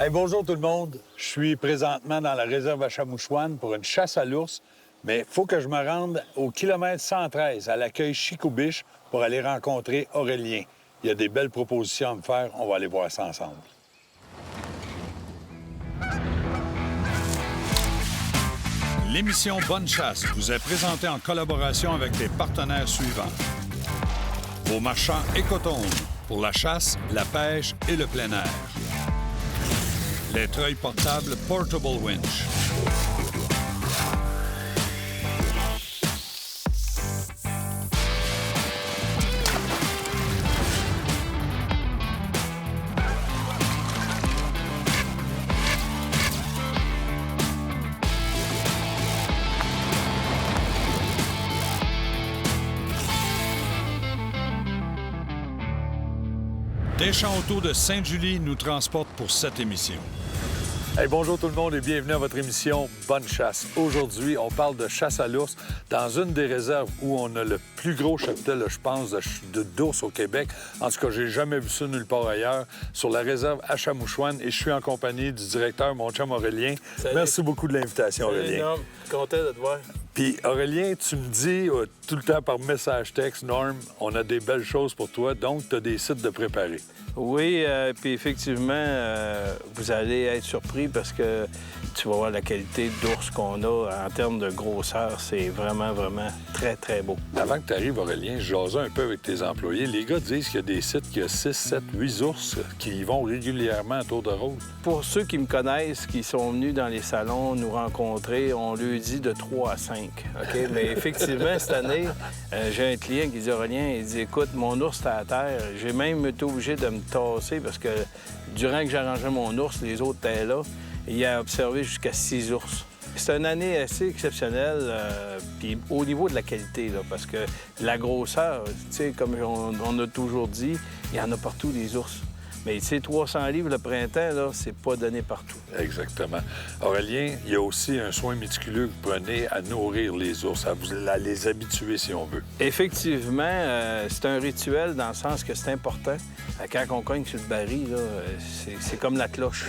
Hey, bonjour tout le monde. Je suis présentement dans la réserve Achamouchouane pour une chasse à l'ours, mais il faut que je me rende au kilomètre 113 à l'accueil Chicobiche pour aller rencontrer Aurélien. Il y a des belles propositions à me faire. On va aller voir ça ensemble. L'émission Bonne Chasse vous est présentée en collaboration avec les partenaires suivants. Vos marchands Écotone pour la chasse, la pêche et le plein air. Les treuils portables Portable Winch. Deschamps Auto de Sainte-Julie nous transporte pour cette émission. Hey, bonjour tout le monde et bienvenue à votre émission Bonne Chasse. Aujourd'hui, on parle de chasse à l'ours dans une des réserves où on a le plus gros cheptel, je pense, d'ours au Québec. En tout cas, j'ai jamais vu ça nulle part ailleurs, sur la réserve Achamouchouane, et je suis en compagnie du directeur, mon chum Aurélien. Salut. Merci beaucoup de l'invitation, Aurélien. Norm, content de te voir. Puis, Aurélien, tu me dis tout le temps par message texte, Norm, on a des belles choses pour toi, donc tu as des sites de préparer. Oui, puis effectivement, vous allez être surpris parce que tu vas voir la qualité d'ours qu'on a en termes de grosseur. C'est vraiment, vraiment très, très beau. Avant que tu arrives, Aurélien, je jasais un peu avec tes employés. Les gars disent qu'il y a des sites qui ont 6, 7, 8 ours qui y vont régulièrement à tour de rôle. Pour ceux qui me connaissent, qui sont venus dans les salons nous rencontrer, on lui dit de 3 à 5. OK? Mais effectivement, cette année, j'ai un client qui dit, Aurélien, il dit, écoute, mon ours est à terre. J'ai même été obligé de me tasser parce que durant que j'arrangeais mon ours, les autres étaient là. Et il a observé jusqu'à 6 ours. C'est une année assez exceptionnelle, puis au niveau de la qualité, là, parce que la grosseur, tu sais, comme on a toujours dit, il y en a partout des ours. Mais tu sais, 300 livres le printemps, là, c'est pas donné partout. Exactement. Aurélien, il y a aussi un soin méticuleux que vous prenez à nourrir les ours, à les habituer, si on veut. Effectivement, c'est un rituel dans le sens que c'est important. Quand on cogne sur le baril, là, c'est comme la cloche.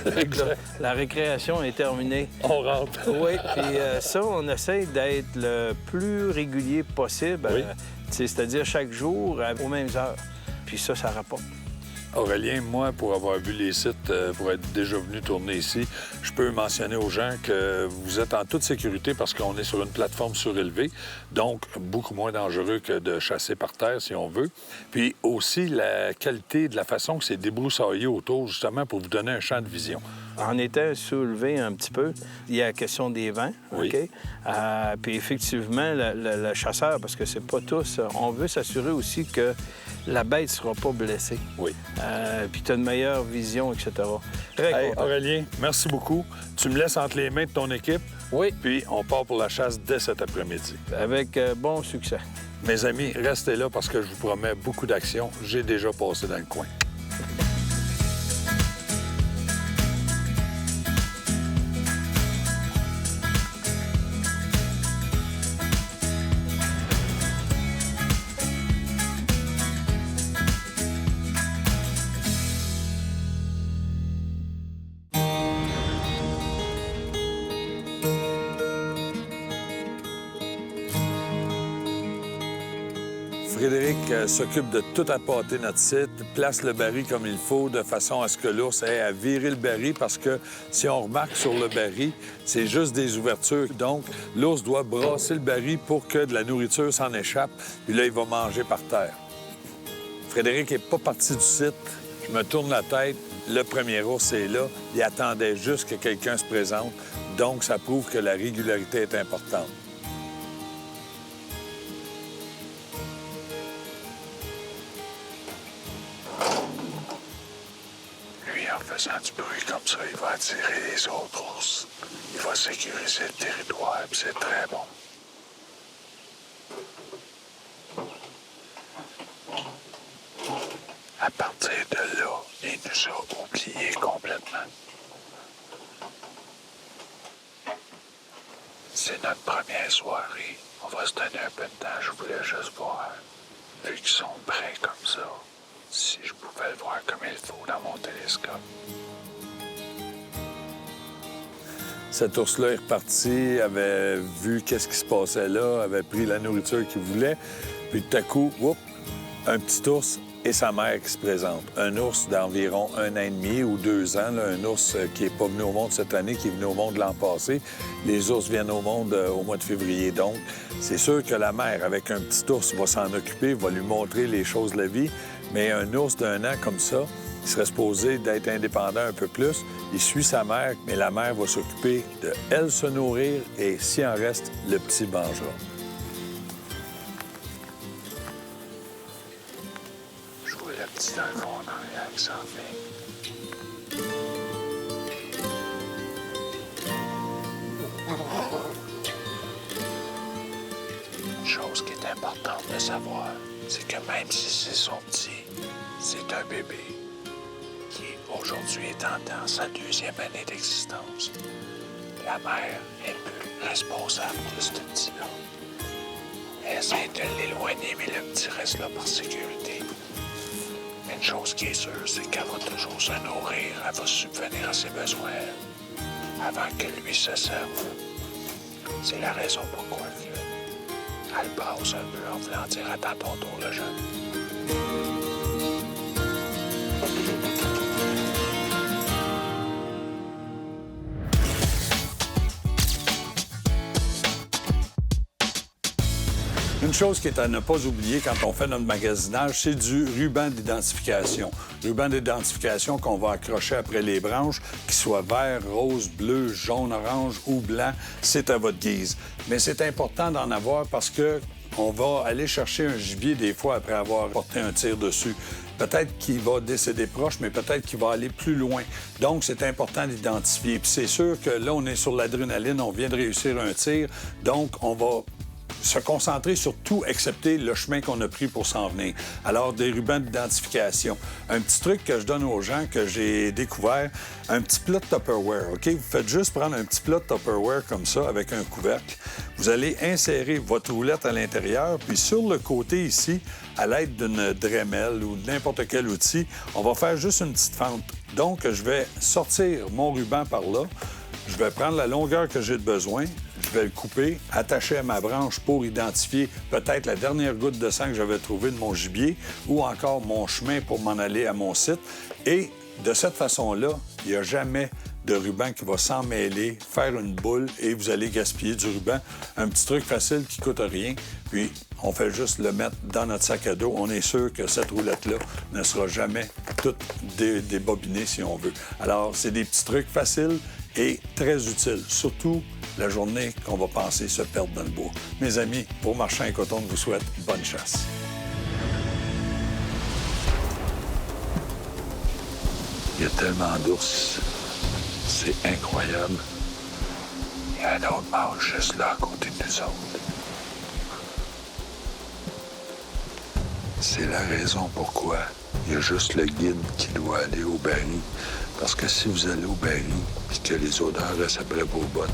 La récréation est terminée. On rentre. Oui, puis ça, on essaie d'être le plus régulier possible, oui. C'est-à-dire chaque jour aux mêmes heures. Puis ça rapporte. Aurélien, moi, pour avoir vu les sites, pour être déjà venu tourner ici, je peux mentionner aux gens que vous êtes en toute sécurité parce qu'on est sur une plateforme surélevée, donc beaucoup moins dangereux que de chasser par terre, si on veut. Puis aussi, la qualité de la façon que c'est débroussaillé autour, justement, pour vous donner un champ de vision. En étant soulevé un petit peu, il y a la question des vents, oui. OK? Puis effectivement, le chasseur, parce que c'est pas tous, on veut s'assurer aussi que la bête ne sera pas blessée. Oui. Puis tu as une meilleure vision, etc. Hey, Aurélien, merci beaucoup. Tu me laisses entre les mains de ton équipe. Oui. Puis on part pour la chasse dès cet après-midi. Avec bon succès. Mes amis, restez là parce que je vous promets beaucoup d'action. J'ai déjà passé dans le coin. Frédéric s'occupe de tout appâter notre site, place le baril comme il faut de façon à ce que l'ours ait à virer le baril parce que si on remarque sur le baril, c'est juste des ouvertures. Donc, l'ours doit brasser le baril pour que de la nourriture s'en échappe, puis là, il va manger par terre. Frédéric n'est pas parti du site. Je me tourne la tête. Le premier ours est là. Il attendait juste que quelqu'un se présente. Donc, ça prouve que la régularité est importante. En faisant du bruit comme ça, il va attirer les autres ours. Il va sécuriser le territoire, puis c'est très bon. À partir de là, il nous a oubliés complètement. C'est notre première soirée. On va se donner un peu de temps, je voulais juste voir. Vu qu'ils sont prêts comme ça, si je pouvais le voir comme il faut dans mon télescope. Cet ours-là est reparti, avait vu qu'est-ce qui se passait là, avait pris la nourriture qu'il voulait. Puis tout à coup, un petit ours et sa mère qui se présentent. Un ours d'environ 1 an et demi ou 2 ans, là, un ours qui n'est pas venu au monde cette année, qui est venu au monde l'an passé. Les ours viennent au monde au mois de février. Donc, c'est sûr que la mère, avec un petit ours, va s'en occuper, va lui montrer les choses de la vie. Mais un ours d'1 an comme ça, il serait supposé d'être indépendant un peu plus. Il suit sa mère, mais la mère va s'occuper de elle se nourrir et s'il en reste, le petit mangera. Je vois le petit dans le fond en arrière qui s'en fait. Une chose qui est importante de savoir, c'est que même si c'est son petit, c'est un bébé qui, aujourd'hui, est dans sa 2e année d'existence. La mère est plus responsable de ce petit-là. Elle essaie de l'éloigner, mais le petit reste là par sécurité. Mais une chose qui est sûre, c'est qu'elle va toujours se nourrir, elle va subvenir à ses besoins avant que lui se serve. C'est la raison pourquoi elle passe un peu en voulant dire « Attends ton tour, le jeune ». Une chose qui est à ne pas oublier quand on fait notre magasinage, c'est du ruban d'identification. Ruban d'identification qu'on va accrocher après les branches, qu'il soit vert, rose, bleu, jaune, orange ou blanc, c'est à votre guise. Mais c'est important d'en avoir parce que on va aller chercher un gibier des fois après avoir porté un tir dessus. Peut-être qu'il va décéder proche, mais peut-être qu'il va aller plus loin. Donc, c'est important d'identifier. Puis c'est sûr que là, on est sur l'adrénaline, on vient de réussir un tir, donc on va se concentrer sur tout, excepté le chemin qu'on a pris pour s'en venir. Alors, des rubans d'identification. Un petit truc que je donne aux gens, que j'ai découvert, un petit plat de Tupperware, OK? Vous faites juste prendre un petit plat de Tupperware comme ça, avec un couvercle. Vous allez insérer votre roulette à l'intérieur, puis sur le côté ici, à l'aide d'une Dremel ou de n'importe quel outil, on va faire juste une petite fente. Donc, je vais sortir mon ruban par là. Je vais prendre la longueur que j'ai de besoin. Je vais le couper, attacher à ma branche pour identifier peut-être la dernière goutte de sang que j'avais trouvée de mon gibier ou encore mon chemin pour m'en aller à mon site. Et de cette façon-là, il n'y a jamais de ruban qui va s'en mêler, faire une boule et vous allez gaspiller du ruban. Un petit truc facile qui ne coûte rien. Puis, on fait juste le mettre dans notre sac à dos. On est sûr que cette roulette-là ne sera jamais toute débobinée si on veut. Alors, c'est des petits trucs faciles et très utiles, surtout la journée qu'on va penser se perdre dans le bois. Mes amis, pour Marchand et Coton vous souhaite bonne chasse. Il y a tellement d'ours. C'est incroyable. Il y a un autre mâle juste là à côté de nous autres. C'est la raison pourquoi il y a juste le guide qui doit aller au baril. Parce que si vous allez au baril et que les odeurs restent après vos bottes,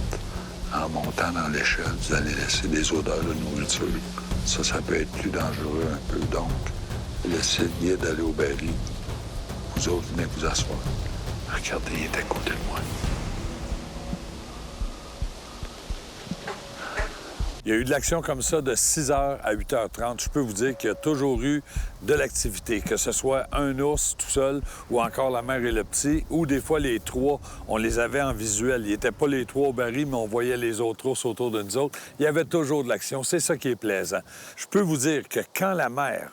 en montant dans l'échelle, vous allez laisser des odeurs de nourriture. Ça peut être plus dangereux un peu. Donc, laissez le guide aller au baril. Vous autres, venez vous asseoir. Regardez, il est à côté de moi. Il y a eu de l'action comme ça de 6h à 8h30. Je peux vous dire qu'il y a toujours eu de l'activité, que ce soit un ours tout seul ou encore la mère et le petit, ou des fois les trois, on les avait en visuel. Ils n'étaient pas les trois au baril, mais on voyait les autres ours autour de nous autres. Il y avait toujours de l'action. C'est ça qui est plaisant. Je peux vous dire que quand la mère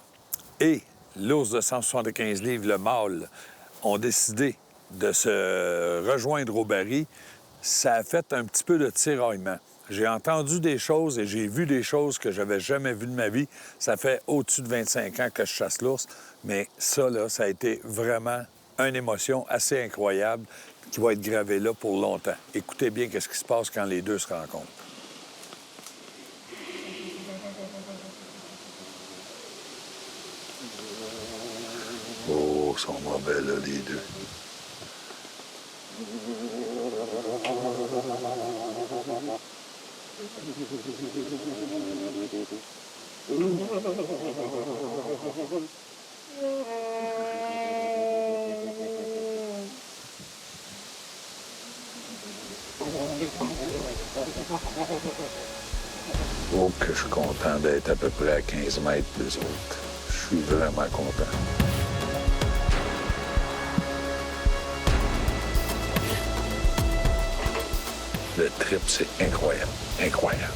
et l'ours de 175 livres, le mâle, ont décidé de se rejoindre au baril, ça a fait un petit peu de tiraillement. J'ai entendu des choses et j'ai vu des choses que j'avais jamais vues de ma vie. Ça fait au-dessus de 25 ans que je chasse l'ours, mais ça, là, ça a été vraiment une émotion assez incroyable qui va être gravée là pour longtemps. Écoutez bien qu'est-ce qui se passe quand les deux se rencontrent. Oh, ils sont mauvais, là, les deux. Oh, que je suis content d'être à peu près à 15 mètres des autres. Je suis vraiment content. Le trip, c'est incroyable. Incroyable.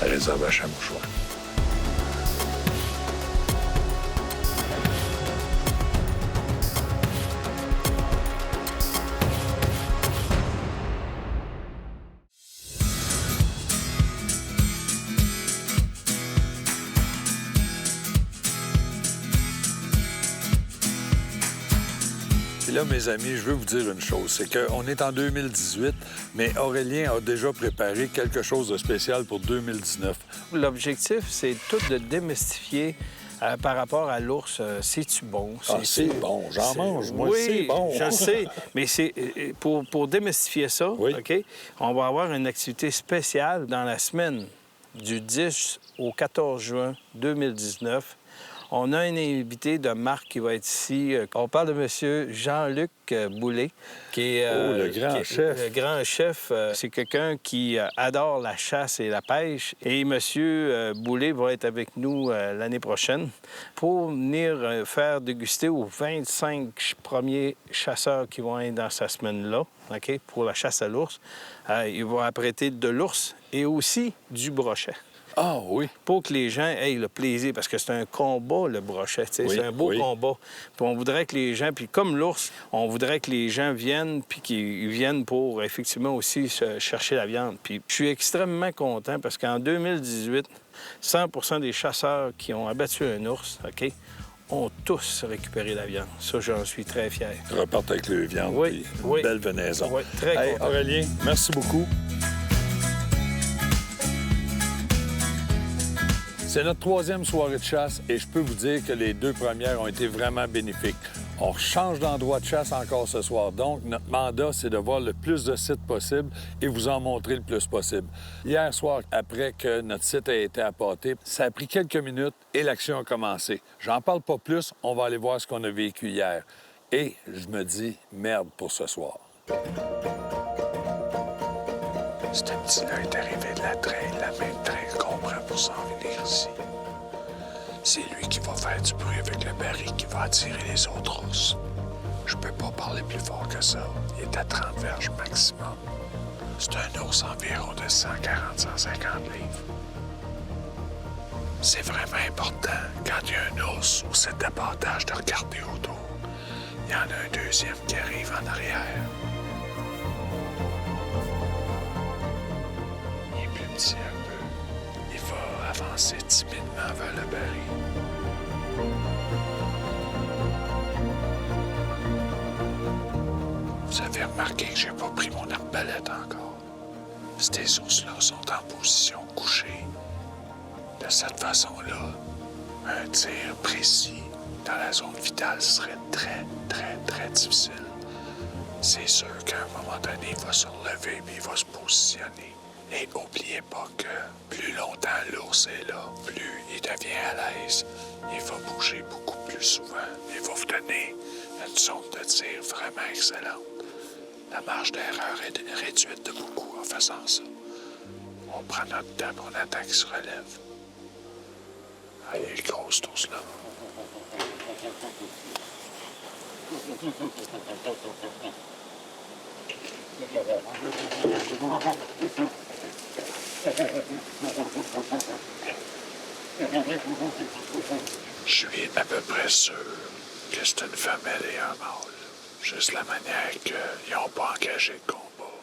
La réserve à Chamouchois. Puis là, mes amis, je veux vous dire une chose, c'est qu'on est en 2018, mais Aurélien a déjà préparé quelque chose de spécial pour 2019. L'objectif, c'est tout de démystifier par rapport à l'ours. C'est-tu bon? C'est bon, j'en mange, moi, oui, c'est bon. Je le sais, mais c'est pour démystifier ça, Oui. OK? On va avoir une activité spéciale dans la semaine du 10 au 14 juin 2019. On a un invité de marque qui va être ici. On parle de M. Jean-Luc Boulay, qui est... le grand chef. Le grand chef, c'est quelqu'un qui adore la chasse et la pêche. Et M. Boulay va être avec nous l'année prochaine pour venir faire déguster aux 25 premiers chasseurs qui vont être dans sa semaine-là, OK, pour la chasse à l'ours. Il va apprêter de l'ours et aussi du brochet. Ah oui. Pour que les gens aient le plaisir, parce que c'est un combat, le brochet. Oui, c'est un beau combat. Puis on voudrait que les gens, puis comme l'ours, on voudrait que les gens viennent, puis qu'ils viennent pour effectivement aussi chercher la viande. Puis je suis extrêmement content parce qu'en 2018, 100 des chasseurs qui ont abattu un ours, OK, ont tous récupéré la viande. Ça, j'en suis très fier. Ils repartent avec le viande, oui, puis une belle venaison. Oui, très content. Aurélien, merci beaucoup. C'est notre 3e soirée de chasse et je peux vous dire que les 2 premières ont été vraiment bénéfiques. On change d'endroit de chasse encore ce soir. Donc, notre mandat, c'est de voir le plus de sites possible et vous en montrer le plus possible. Hier soir, après que notre site a été appâté, ça a pris quelques minutes et l'action a commencé. J'en parle pas plus, on va aller voir ce qu'on a vécu hier. Et je me dis, merde pour ce soir. Ce petit-là est arrivé de la traîne, la même traîne qu'on prend pour s'en venir ici. C'est lui qui va faire du bruit avec le baril qui va attirer les autres ours. Je peux pas parler plus fort que ça. Il est à 30 verges maximum. C'est un ours environ de 140-150 livres. C'est vraiment important, quand il y a un ours ou cet abattage, de regarder autour. Il y en a un deuxième qui arrive en arrière. Petit un peu. Il va avancer timidement vers le baril. Vous avez remarqué que j'ai pas pris mon arbalète encore. Ces ours-là sont en position couchée. De cette façon-là, un tir précis dans la zone vitale serait très, très, très difficile. C'est sûr qu'à un moment donné, il va se relever et il va se positionner. Et n'oubliez pas que plus longtemps l'ours est là, plus il devient à l'aise. Il va bouger beaucoup plus souvent. Il va vous donner une zone de tir vraiment excellente. La marge d'erreur est réduite de beaucoup en faisant ça. On prend notre temps pour on attend qu'il se relève. Ah, il est gros, cet ours-là. Je suis à peu près sûr que c'est une femelle et un mâle. Juste la manière qu'ils n'ont pas engagé de combat.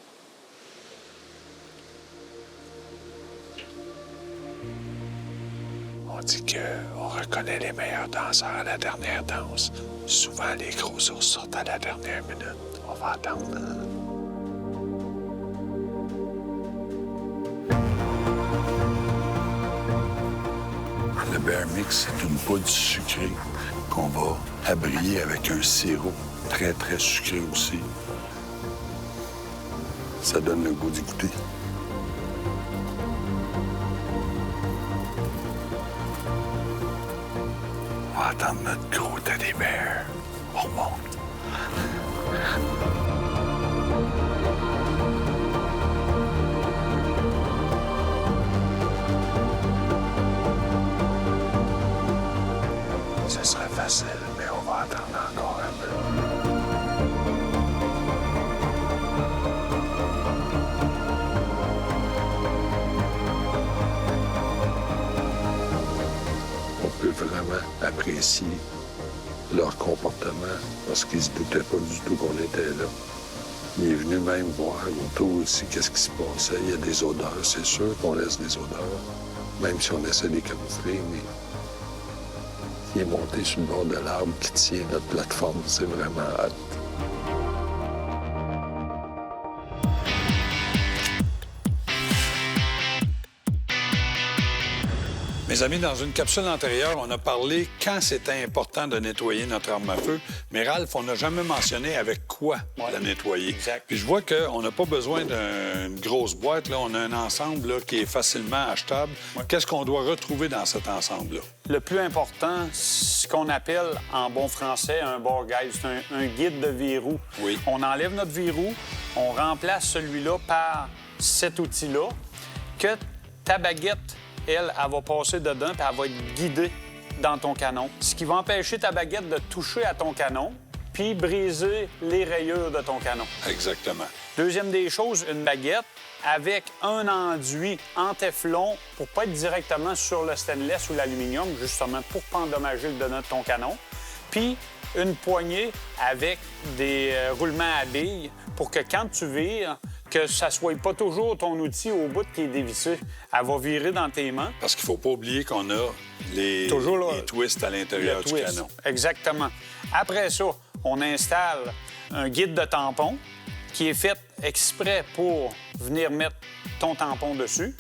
On dit qu'on reconnaît les meilleurs danseurs à la dernière danse. Souvent, les gros ours sortent à la dernière minute. On va attendre. Le Bear Mix, c'est une poudre sucrée qu'on va abriller avec un sirop très, très sucré aussi. Ça donne le goût d'y goûter. On va attendre notre gros teddy bear. On remonte. apprécie leur comportement parce qu'ils se doutaient pas du tout qu'on était là. Il est venu même voir autour aussi qu'est-ce qui se passait. Il y a des odeurs, c'est sûr qu'on laisse des odeurs, même si on essaie de les camoufler, mais il est monté sur le bord de l'arbre qui tient notre plateforme. C'est vraiment hâte. Mes amis, dans une capsule antérieure, on a parlé quand c'était important de nettoyer notre arme à feu. Mais Ralph, on n'a jamais mentionné avec quoi la nettoyer. Exact. Puis je vois qu'on n'a pas besoin d'une grosse boîte. Là. On a un ensemble là, qui est facilement achetable. Ouais. Qu'est-ce qu'on doit retrouver dans cet ensemble-là? Le plus important, ce qu'on appelle en bon français un bar guide, c'est un guide de verrou. Oui. On enlève notre verrou, on remplace celui-là par cet outil-là, que ta baguette, elle va passer dedans puis elle va être guidée dans ton canon. Ce qui va empêcher ta baguette de toucher à ton canon puis briser les rayures de ton canon. Exactement. Deuxième des choses, une baguette avec un enduit en téflon pour pas être directement sur le stainless ou l'aluminium, justement pour pas endommager le dedans de ton canon. Puis une poignée avec des roulements à billes pour que quand tu vires, que ça soit pas toujours ton outil au bout qui est dévissé. Elle va virer dans tes mains. Parce qu'il faut pas oublier qu'on a les twists à l'intérieur du canon. Exactement. Après ça, on installe un guide de tampon qui est fait exprès pour venir mettre ton tampon dessus.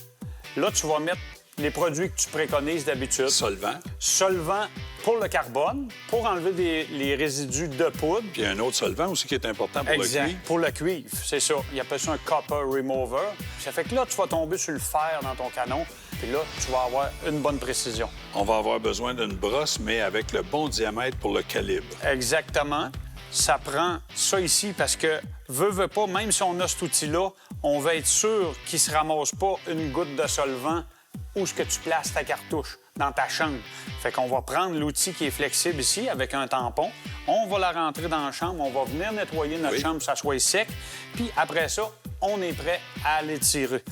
Là, tu vas mettre les produits que tu préconises d'habitude. Solvant. Solvant pour le carbone, pour enlever les résidus de poudre. Puis il y a un autre solvant aussi qui est important pour le cuivre. Pour le cuivre, c'est ça. Il appelle ça un copper remover. Ça fait que là, tu vas tomber sur le fer dans ton canon, puis là, tu vas avoir une bonne précision. On va avoir besoin d'une brosse, mais avec le bon diamètre pour le calibre. Exactement. Ça prend ça ici parce que, veut pas, même si on a cet outil-là, on va être sûr qu'il se ramasse pas une goutte de solvant où est-ce que tu places ta cartouche dans ta chambre. Fait qu'on va prendre l'outil qui est flexible ici avec un tampon. On va la rentrer dans la chambre. On va venir nettoyer notre chambre, que ça soit sec. Puis après ça, on est prêt à l'étirer.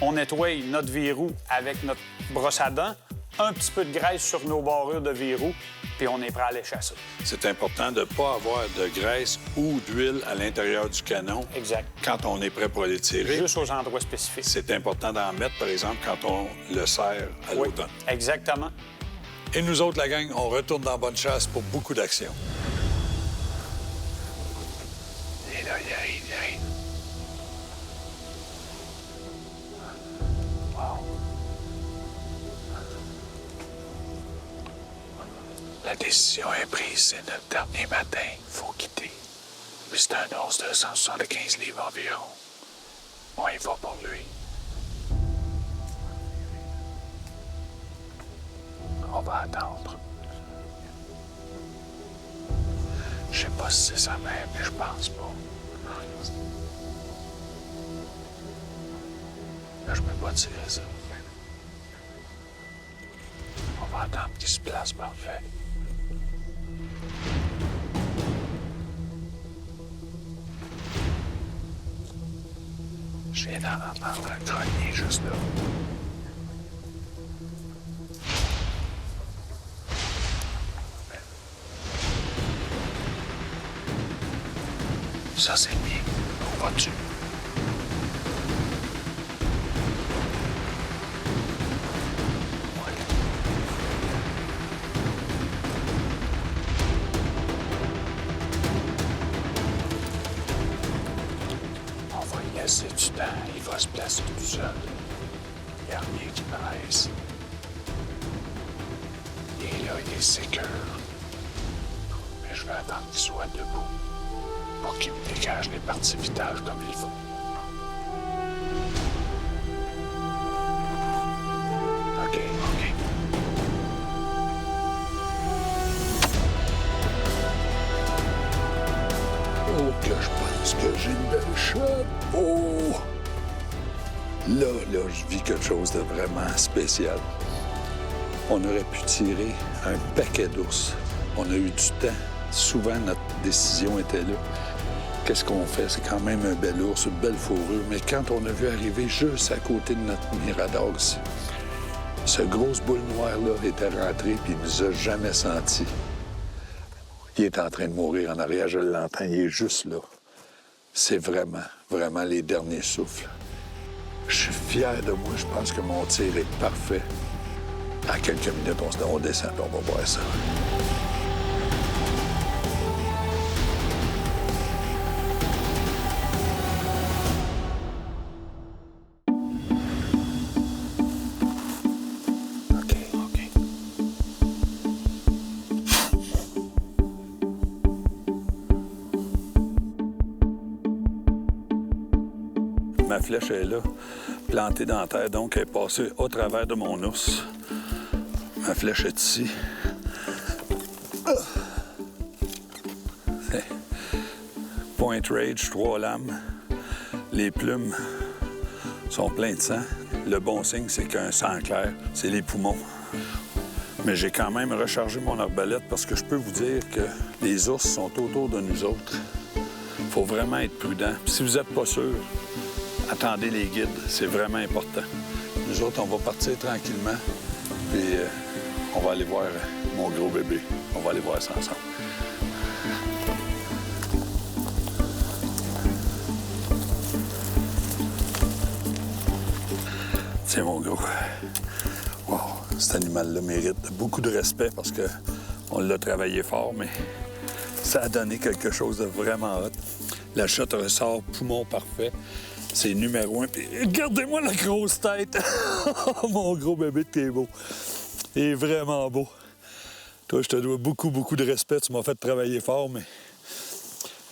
On nettoie notre verrou avec notre brosse à dents, un petit peu de graisse sur nos barrures de verrou, puis on est prêt à les chasser. C'est important de ne pas avoir de graisse ou d'huile à l'intérieur du canon. Exact. Quand on est prêt pour aller tirer. Juste aux endroits spécifiques. C'est important d'en mettre, par exemple, quand on le serre à l'automne. Exactement. Et nous autres, la gang, on retourne dans Bonne Chasse pour beaucoup d'action. Et là, il arrive. Wow. La décision est prise, c'est notre dernier matin. Il faut quitter. Puis c'est un ours de 175 livres environ. On y va pour lui. On va attendre. Je sais pas si c'est sa mère, mais je pense pas. Là, je peux pas tirer ça. On va attendre qu'il se place parfait. Je viens d'en entendre un grogner juste là. Ça, c'est bien. On va dessus. On va y laisser du temps. Il va se placer tout seul. Il n'y a rien qui presse. Et là, il est sécure. Mais je vais attendre qu'il soit debout pour qu'il me dégage les parties vitales comme il faut. OK. Oh, que je pense que j'ai une belle shot. Oh! Là, je vis quelque chose de vraiment spécial. On aurait pu tirer un paquet d'ours. On a eu du temps. Souvent, notre décision était là. Qu'est-ce qu'on fait? C'est quand même un bel ours, une belle fourrure. Mais quand on a vu arriver juste à côté de notre mirador ici, Ce grosse boule noire-là était rentré puis il nous a jamais sentis. Il est en train de mourir en arrière, je l'entends, il est juste là. C'est vraiment, vraiment les derniers souffles. Je suis fier de moi, je pense que mon tir est parfait. À quelques minutes, on descend, puis on va voir ça. Ma flèche est là, plantée dans la terre, donc elle est passée au travers de mon ours. Ma flèche est ici. Point Rage, 3 lames. Les plumes sont pleines de sang. Le bon signe, c'est qu'un sang clair, c'est les poumons. Mais j'ai quand même rechargé mon arbalète parce que je peux vous dire que les ours sont autour de nous autres. Il faut vraiment être prudent. Puis si vous n'êtes pas sûr, attendez les guides, c'est vraiment important. Nous autres, on va partir tranquillement, puis on va aller voir mon gros bébé. On va aller voir ça ensemble. Tiens, mon gros. Wow, cet animal-là mérite beaucoup de respect parce qu'on l'a travaillé fort, mais ça a donné quelque chose de vraiment hot. La shot ressort poumon parfait. C'est numéro 1. Puis regardez-moi la grosse tête. Mon gros bébé de t'es beau. Il est vraiment beau. Toi, je te dois beaucoup, beaucoup de respect. Tu m'as fait travailler fort, mais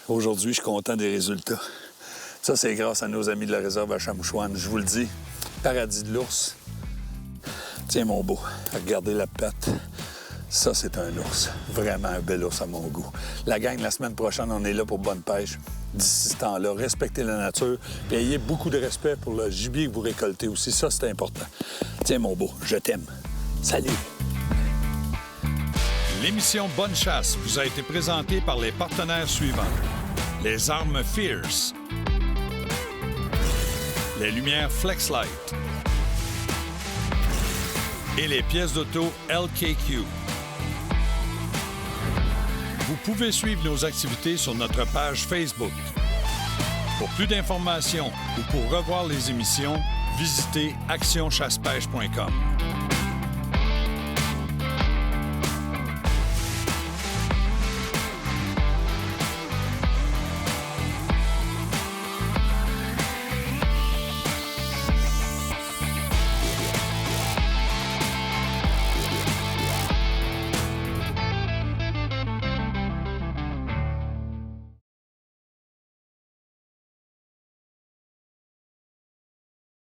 aujourd'hui, je suis content des résultats. Ça, c'est grâce à nos amis de la réserve à Chamouchouane. Je vous le dis, paradis de l'ours. Tiens, mon beau, regardez la patte. Ça, c'est un ours. Vraiment un bel ours à mon goût. La gang, la semaine prochaine, on est là pour bonne pêche. D'ici ce temps-là, respectez la nature et ayez beaucoup de respect pour le gibier que vous récoltez aussi. Ça, c'est important. Tiens, mon beau, je t'aime. Salut! L'émission Bonne Chasse vous a été présentée par les partenaires suivants. Les armes Fierce. Les lumières Flexlight. Et les pièces d'auto LKQ. Vous pouvez suivre nos activités sur notre page Facebook. Pour plus d'informations ou pour revoir les émissions, visitez actionchassepêche.com.